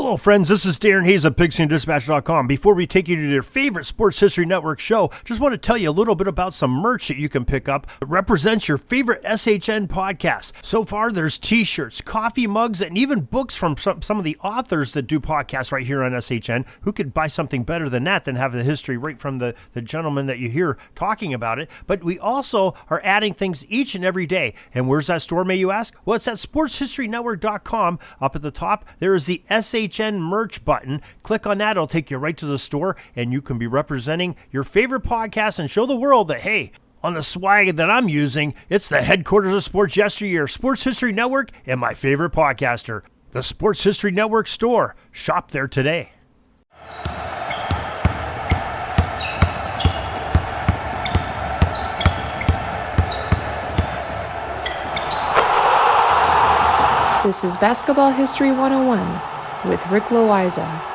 Hello, friends. This is Darren Hayes of PigskinDispatch.com. Before we take you to your favorite Sports History Network show, just want to tell you a little bit about some merch that you can pick up that represents your favorite SHN podcasts. So far, there's t-shirts, coffee mugs, and even books from some of the authors that do podcasts right here on SHN. Who could buy something better than that, than have the history right from the gentleman that you hear talking about it? But we also are adding things each and every day. And where's that store, may you ask? Well, it's at SportsHistoryNetwork.com. Up at the top, there is the SHN merch button. Click on that. It'll take you right to the store, and you can be representing your favorite podcast and show the world that, hey, on the swag that I'm using, it's the headquarters of sports yesteryear, Sports History Network, and my favorite podcaster, the Sports History Network store. Shop there today. This is Basketball History 101 with Rick Loayza.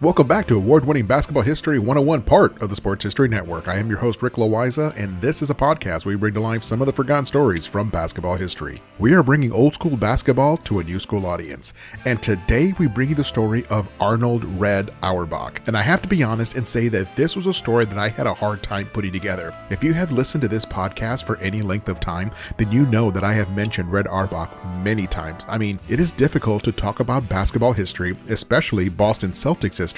Welcome back to Award-winning Basketball History 101, part of the Sports History Network. I am your host, Rick Loayza, and this is a podcast where we bring to life some of the forgotten stories from basketball history. We are bringing old school basketball to a new school audience, and today we bring you the story of Arnold "Red" Auerbach. And I have to be honest and say that this was a story that I had a hard time putting together. If you have listened to this podcast for any length of time, then you know that I have mentioned Red Auerbach many times. I mean, it is difficult to talk about basketball history, especially Boston Celtics history,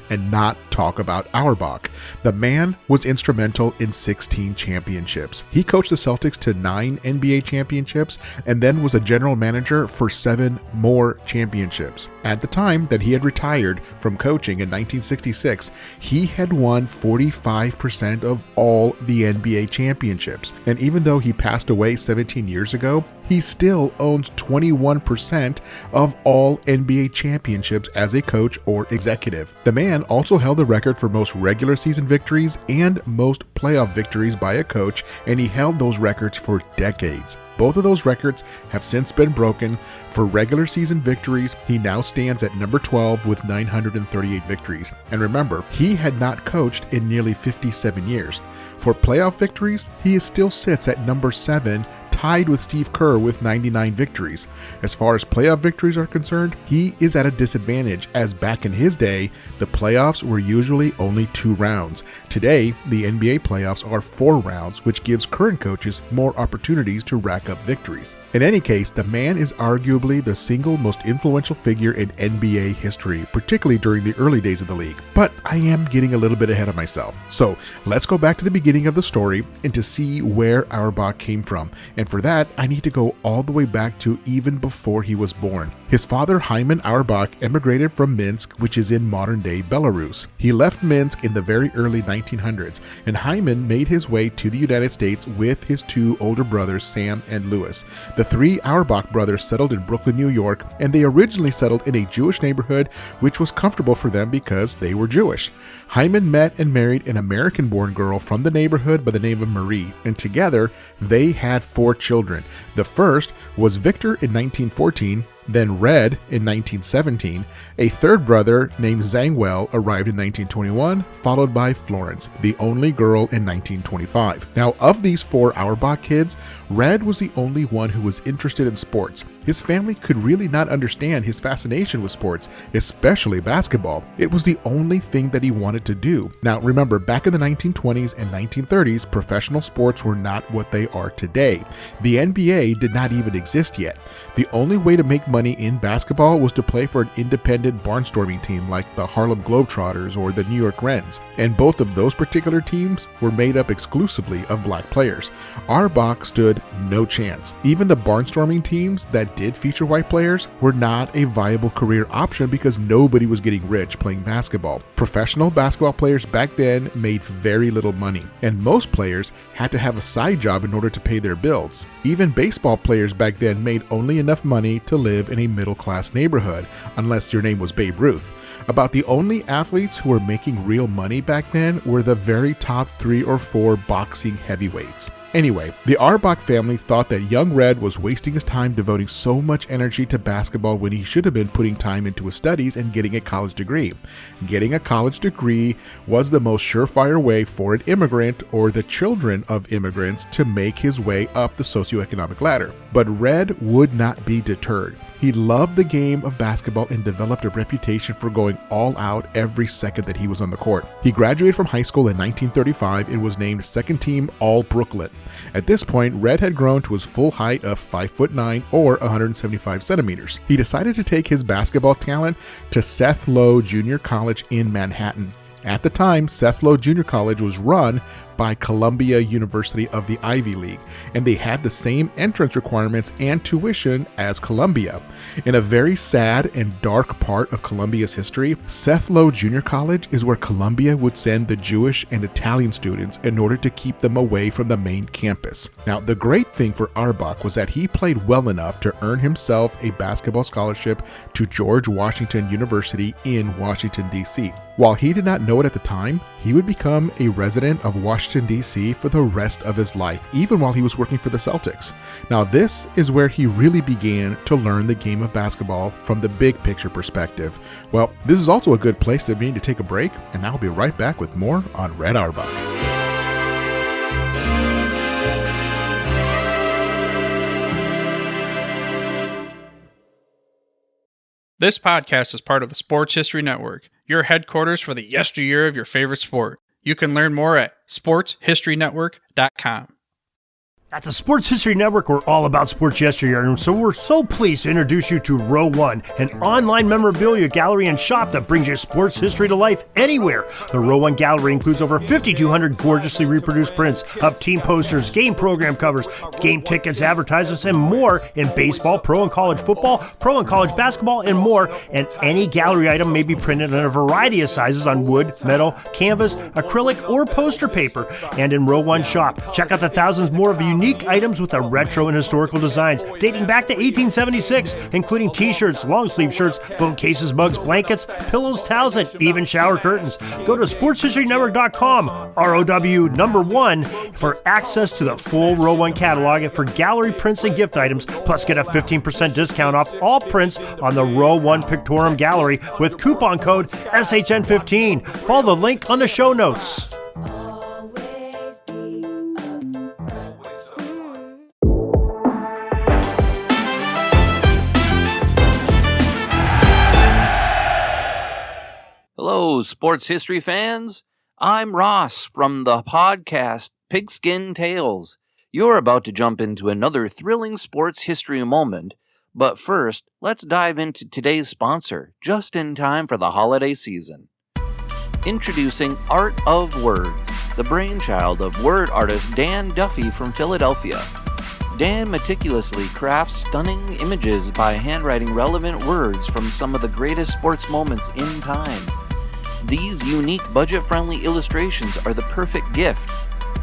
and not talk about Auerbach. The man was instrumental in 16 championships. He coached the Celtics to 9 NBA championships and then was a general manager for 7 more championships. At the time that he had retired from coaching in 1966, he had won 45% of all the NBA championships. And even though he passed away 17 years ago, he still owns 21% of all NBA championships as a coach or executive. The man also held the record for most regular season victories and most playoff victories by a coach, and he held those records for decades. Both of those records have since been broken. For regular season victories, he now stands at number 12 with 938 victories. And remember, he had not coached in nearly 57 years. For playoff victories, he still sits at number 7, tied with Steve Kerr with 99 victories. As far as playoff victories are concerned, he is at a disadvantage, as back in his day, the playoffs were usually only 2 rounds. Today, the NBA playoffs are 4 rounds, which gives current coaches more opportunities to rack up victories. In any case, the man is arguably the single most influential figure in NBA history, particularly during the early days of the league. But I am getting a little bit ahead of myself. So let's go back to the beginning of the story and to see where Auerbach came from. And for that, I need to go all the way back to even before he was born. His father, Hyman Auerbach, emigrated from Minsk, which is in modern-day Belarus. He left Minsk in the very early 1900s, and Hyman made his way to the United States with his 2 older brothers, Sam and Louis. The 3 Auerbach brothers settled in Brooklyn, New York, and they originally settled in a Jewish neighborhood, which was comfortable for them because they were Jewish. Hyman met and married an American-born girl from the neighborhood by the name of Marie, and together they had 4 children. The first was Victor in 1914, then Red in 1917. A third brother named Zangwell arrived in 1921, followed by Florence, the only girl, in 1925. Now, of these 4 Auerbach kids, Red was the only one who was interested in sports. His family could really not understand his fascination with sports, especially basketball. It was the only thing that he wanted to do. Now, remember, back in the 1920s and 1930s, professional sports were not what they are today. The NBA did not even exist yet. The only way to make money in basketball was to play for an independent barnstorming team like the Harlem Globetrotters or the New York Reds, and both of those particular teams were made up exclusively of black players. Auerbach stood no chance. Even the barnstorming teams that did feature white players were not a viable career option because nobody was getting rich playing basketball. Professional basketball players back then made very little money, and most players had to have a side job in order to pay their bills. Even baseball players back then made only enough money to live in a middle-class neighborhood, unless your name was Babe Ruth. About the only athletes who were making real money back then were the very top 3 or 4 boxing heavyweights. Anyway, the Auerbach family thought that young Red was wasting his time devoting so much energy to basketball when he should have been putting time into his studies and getting a college degree. Getting a college degree was the most surefire way for an immigrant or the children of immigrants to make his way up the socioeconomic ladder. But Red would not be deterred. He He loved the game of basketball and developed a reputation for going all out every second that he was on the court. He graduated from high school in 1935 and was named second team All-Brooklyn. At this point, Red had grown to his full height of 5'9" or 175 centimeters. He decided to take his basketball talent to Seth Low Junior College in Manhattan. At the time, Seth Low Junior College was run by Columbia University of the Ivy League, and they had the same entrance requirements and tuition as Columbia. In a very sad and dark part of Columbia's history, Seth Low Junior College is where Columbia would send the Jewish and Italian students in order to keep them away from the main campus. Now, the great thing for Auerbach was that he played well enough to earn himself a basketball scholarship to George Washington University in Washington, D.C. While he did not know it at the time, he would become a resident of Washington, D.C. for the rest of his life, even while he was working for the Celtics. Now, this is where he really began to learn the game of basketball from the big picture perspective. Well, this is also a good place to be to take a break, and I'll be right back with more on Red Auerbach. This podcast is part of the Sports History Network, your headquarters for the yesteryear of your favorite sport. You can learn more at sportshistorynetwork.com. At the Sports History Network, we're all about sports yesteryear, and so we're so pleased to introduce you to Row One, an online memorabilia gallery and shop that brings your sports history to life anywhere. The Row One gallery includes over 5,200 gorgeously reproduced prints of team posters, game program covers, game tickets, advertisements, and more in baseball, pro and college football, pro and college basketball, and more. And any gallery item may be printed in a variety of sizes on wood, metal, canvas, acrylic, or poster paper. And in Row One shop, check out the thousands more of unique items with the retro and historical designs dating back to 1876, including t-shirts, long sleeve shirts, phone cases, mugs, blankets, pillows, towels, and even shower curtains. Go to sportshistorynetwork.com, ROW1, for access to the full Row One catalog and for gallery prints and gift items, plus get a 15% discount off all prints on the Row One Pictorum Gallery with coupon code SHN15. Follow the link on the show notes. Hello, sports history fans. I'm Ross from the podcast Pigskin Tales. You're about to jump into another thrilling sports history moment, but first, let's dive into today's sponsor, just in time for the holiday season. Introducing Art of Words, the brainchild of word artist Dan Duffy from Philadelphia. Dan meticulously crafts stunning images by handwriting relevant words from some of the greatest sports moments in time. These unique budget-friendly illustrations are the perfect gift,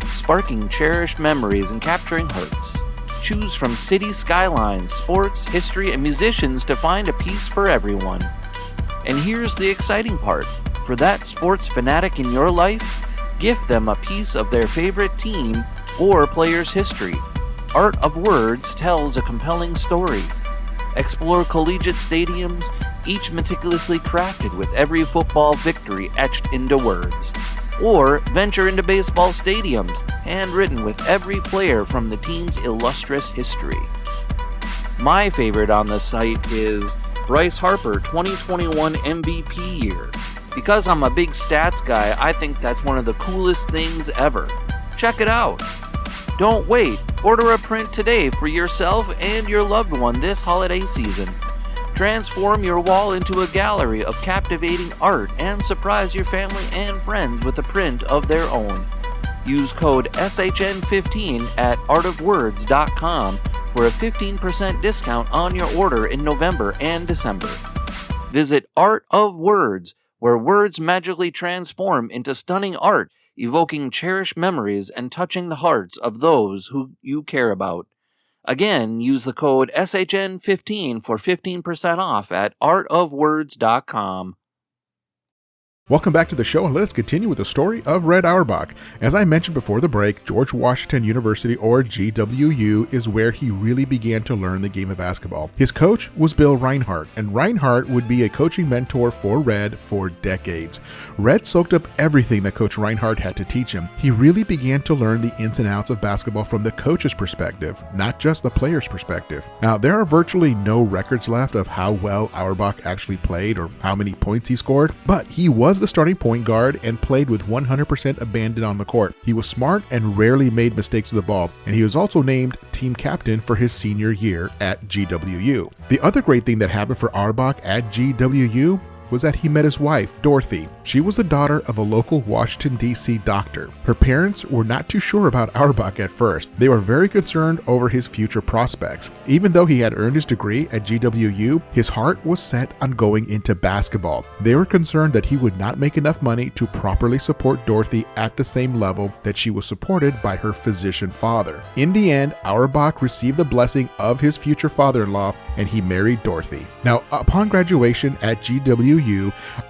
sparking cherished memories and capturing hearts. Choose from city skylines, sports, history, and musicians to find a piece for everyone. And here's the exciting part. For that sports fanatic in your life, gift them a piece of their favorite team or player's history. Art of Words tells a compelling story. Explore collegiate stadiums, each meticulously crafted with every football victory etched into words. Or venture into baseball stadiums, handwritten with every player from the team's illustrious history. My favorite on the site is Bryce Harper 2021 MVP year. Because I'm a big stats guy, I think that's one of the coolest things ever. Check it out. Don't wait. Order a print today for yourself and your loved one this holiday season. Transform your wall into a gallery of captivating art and surprise your family and friends with a print of their own. Use code SHN15 at artofwords.com for a 15% discount on your order in November and December. Visit Art of Words, where words magically transform into stunning art, evoking cherished memories and touching the hearts of those who you care about. Again, use the code SHN15 for 15% off at artofwords.com. Welcome back to the show, and let us continue with the story of Red Auerbach. As I mentioned before the break, George Washington University, or GWU, is where he really began to learn the game of basketball. His coach was Bill Reinhardt, and Reinhardt would be a coaching mentor for Red for decades. Red soaked up everything that Coach Reinhardt had to teach him. He really began to learn the ins and outs of basketball from the coach's perspective, not just the player's perspective. Now, there are virtually no records left of how well Auerbach actually played or how many points he scored, but he was the starting point guard and played with 100% abandon on the court. He was smart and rarely made mistakes with the ball, and he was also named team captain for his senior year at GWU. The other great thing that happened for Auerbach at GWU was that he met his wife, Dorothy. She was the daughter of a local Washington, D.C. doctor. Her parents were not too sure about Auerbach at first. They were very concerned over his future prospects. Even though he had earned his degree at GWU, his heart was set on going into basketball. They were concerned that he would not make enough money to properly support Dorothy at the same level that she was supported by her physician father. In the end, Auerbach received the blessing of his future father-in-law, and he married Dorothy. Now, upon graduation at GWU,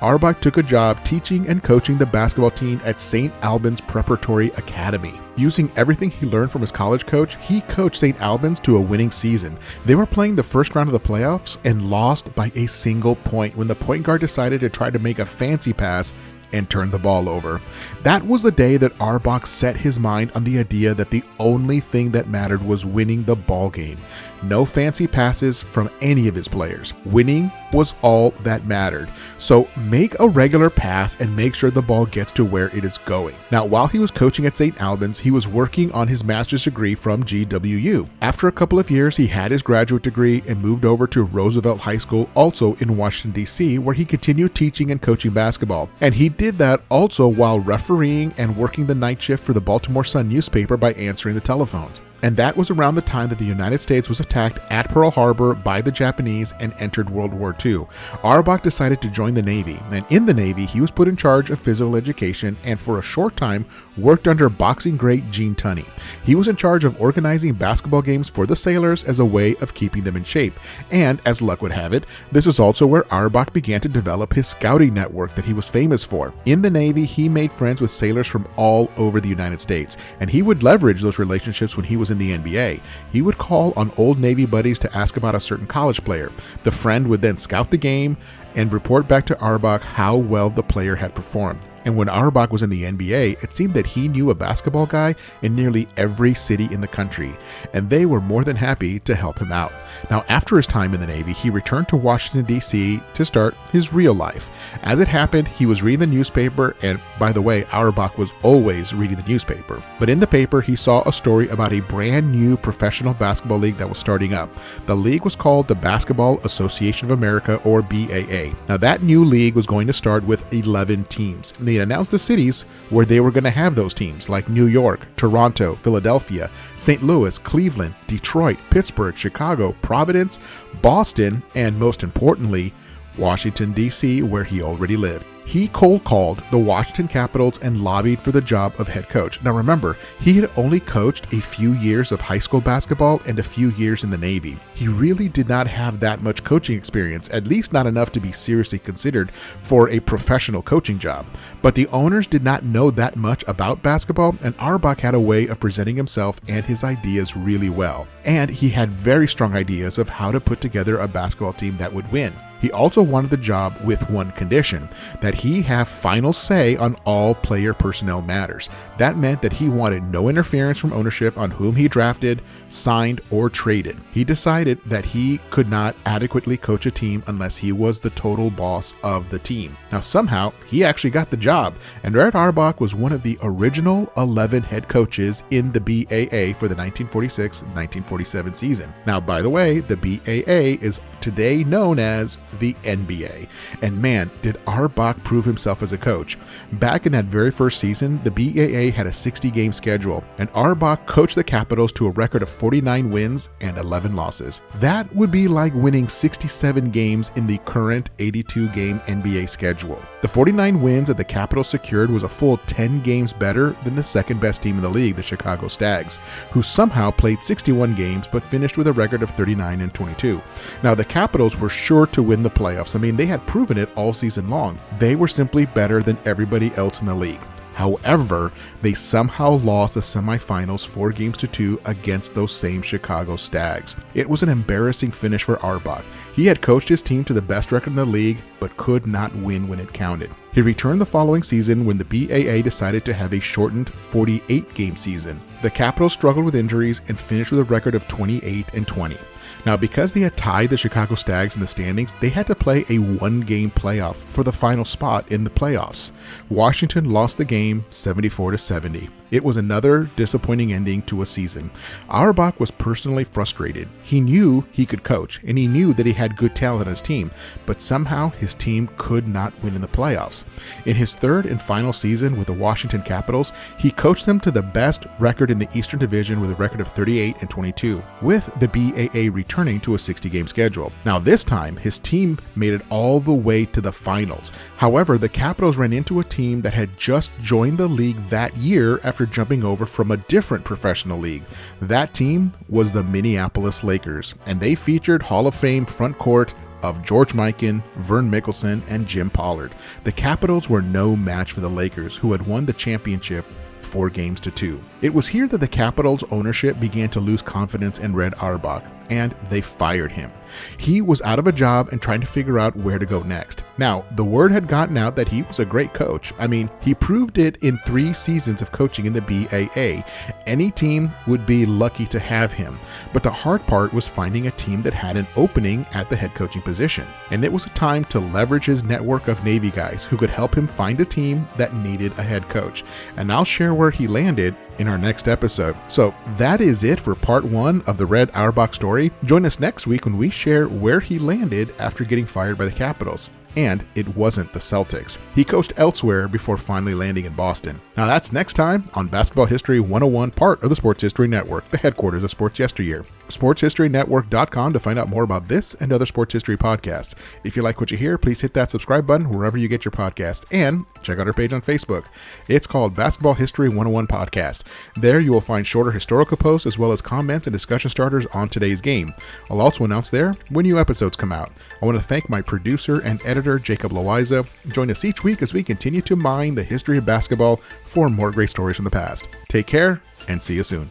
Auerbach took a job teaching and coaching the basketball team at St. Albans Preparatory Academy. Using everything he learned from his college coach, he coached St. Albans to a winning season. They were playing the first round of the playoffs and lost by a single point when the point guard decided to try to make a fancy pass and turned the ball over. That was the day that Auerbach set his mind on the idea that the only thing that mattered was winning the ball game. No fancy passes from any of his players. Winning was all that mattered. So make a regular pass and make sure the ball gets to where it is going. Now, while he was coaching at St. Albans, he was working on his master's degree from GWU. After a couple of years, he had his graduate degree and moved over to Roosevelt High School, also in Washington, D.C., where he continued teaching and coaching basketball. And he did that also while refereeing and working the night shift for the Baltimore Sun newspaper by answering the telephones. And that was around the time that the United States was attacked at Pearl Harbor by the Japanese and entered World War II. Auerbach decided to join the Navy, and in the Navy, he was put in charge of physical education and for a short time worked under boxing great Gene Tunney. He was in charge of organizing basketball games for the sailors as a way of keeping them in shape. And as luck would have it, this is also where Auerbach began to develop his scouting network that he was famous for. In the Navy, he made friends with sailors from all over the United States, and he would leverage those relationships when he was in the NBA. He would call on old Navy buddies to ask about a certain college player. The friend would then scout the game and report back to Auerbach how well the player had performed. And when Auerbach was in the NBA, it seemed that he knew a basketball guy in nearly every city in the country, and they were more than happy to help him out. Now, after his time in the Navy, he returned to Washington, D.C. to start his real life. As it happened, he was reading the newspaper, and by the way, Auerbach was always reading the newspaper. But in the paper, he saw a story about a brand new professional basketball league that was starting up. The league was called the Basketball Association of America, or BAA. Now, that new league was going to start with 11 teams. They announced the cities where they were going to have those teams, like New York, Toronto, Philadelphia, St. Louis, Cleveland, Detroit, Pittsburgh, Chicago, Providence, Boston, and most importantly, Washington, D.C., where he already lived. He cold called the Washington Capitals and lobbied for the job of head coach. Now remember, he had only coached a few years of high school basketball and a few years in the Navy. He really did not have that much coaching experience, at least not enough to be seriously considered for a professional coaching job. But the owners did not know that much about basketball, and Auerbach had a way of presenting himself and his ideas really well. And he had very strong ideas of how to put together a basketball team that would win. He also wanted the job with one condition, that he have final say on all player personnel matters. That meant that he wanted no interference from ownership on whom he drafted, signed, or traded. He decided that he could not adequately coach a team unless he was the total boss of the team. Now somehow, he actually got the job, and Red Auerbach was one of the original 11 head coaches in the BAA for the 1946-1947 season. Now, by the way, the BAA is today known as the NBA. And man, did Auerbach prove himself as a coach. Back in that very first season, the BAA had a 60-game schedule, and Auerbach coached the Capitals to a record of 49 wins and 11 losses. That would be like winning 67 games in the current 82-game NBA schedule. The 49 wins that the Capitals secured was a full 10 games better than the second best team in the league, the Chicago Stags, who somehow played 61 games but finished with a record of 39-22. Now, the Capitals were sure to win the playoffs. I mean, they had proven it all season long. They They were simply better than everybody else in the league. However, they somehow lost the semifinals 4-2 against those same Chicago Stags. It was an embarrassing finish for Auerbach. He had coached his team to the best record in the league, but could not win when it counted. He returned the following season when the BAA decided to have a shortened 48-game season. The Capitals struggled with injuries and finished with a record of 28-20. Now, because they had tied the Chicago Stags in the standings, they had to play a 1-game playoff for the final spot in the playoffs. Washington lost the game 74-70. It was another disappointing ending to a season. Auerbach was personally frustrated. He knew he could coach, and he knew that he had good talent on his team, but somehow his team could not win in the playoffs. In his third and final season with the Washington Capitals, he coached them to the best record in the Eastern Division with a record of 38-22, with the BAA returning to a 60-game schedule. Now this time, his team made it all the way to the finals. However, the Capitals ran into a team that had just joined the league that year after jumping over from a different professional league. That team was the Minneapolis Lakers, and they featured Hall of Fame front court of George Mikan, Vern Mikkelsen, and Jim Pollard. The Capitals were no match for the Lakers, who had won the championship 4-2. It was here that the Capitals ownership began to lose confidence in Red Auerbach, and they fired him. He was out of a job and trying to figure out where to go next. Now, the word had gotten out that he was a great coach. I mean, he proved it in 3 seasons of coaching in the BAA. Any team would be lucky to have him. But the hard part was finding a team that had an opening at the head coaching position. And it was a time to leverage his network of Navy guys who could help him find a team that needed a head coach. And I'll share where he landed in our next episode. So that is it for part 1 of the Red Auerbach story. Join us next week when we share where he landed after getting fired by the Capitals. And it wasn't the Celtics. He coached elsewhere before finally landing in Boston. Now that's next time on Basketball History 101, part of the Sports History Network, the headquarters of Sports Yesteryear. SportsHistoryNetwork.com to find out more about this and other sports history podcasts. If you like what you hear, please hit that subscribe button wherever you get your podcast, and check out our page on Facebook. It's called Basketball History 101 Podcast. There you will find shorter historical posts as well as comments and discussion starters on today's game. I'll also announce there when new episodes come out. I want to thank my producer and editor, Jacob Loayza. Join us each week as we continue to mine the history of basketball for more great stories from the past. Take care and see you soon.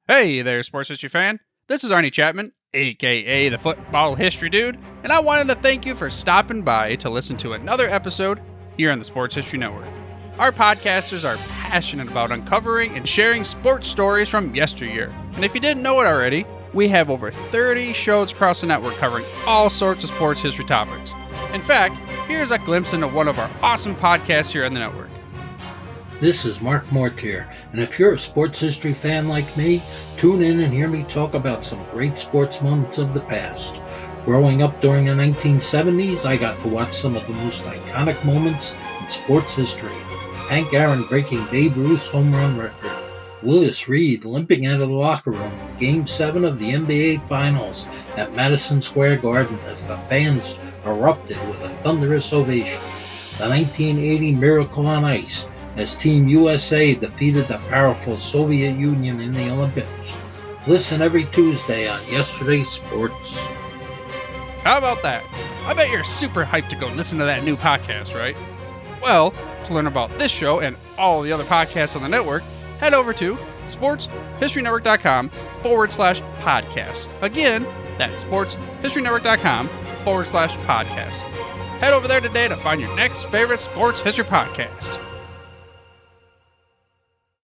Hey there, sports history fan. This is Arnie Chapman, aka the Football History Dude, and I wanted to thank you for stopping by to listen to another episode here on the Sports History Network. Our podcasters are passionate about uncovering and sharing sports stories from yesteryear. And if you didn't know it already, we have over 30 shows across the network covering all sorts of sports history topics. In fact, here's a glimpse into one of our awesome podcasts here on the network. This is Mark Mortier, and if you're a sports history fan like me, tune in and hear me talk about some great sports moments of the past. Growing up during the 1970s, I got to watch some of the most iconic moments in sports history. Hank Aaron breaking Babe Ruth's home run record. Willis Reed limping out of the locker room in Game 7 of the NBA Finals at Madison Square Garden as the fans erupted with a thunderous ovation. The 1980 Miracle on Ice as Team USA defeated the powerful Soviet Union in the Olympics. Listen every Tuesday on Yesterday's Sports. How about that? I bet you're super hyped to go listen to that new podcast, right? Well, to learn about this show and all the other podcasts on the network, head over to sportshistorynetwork.com/podcast. Again, that's sportshistorynetwork.com/podcast. Head over there today to find your next favorite sports history podcast.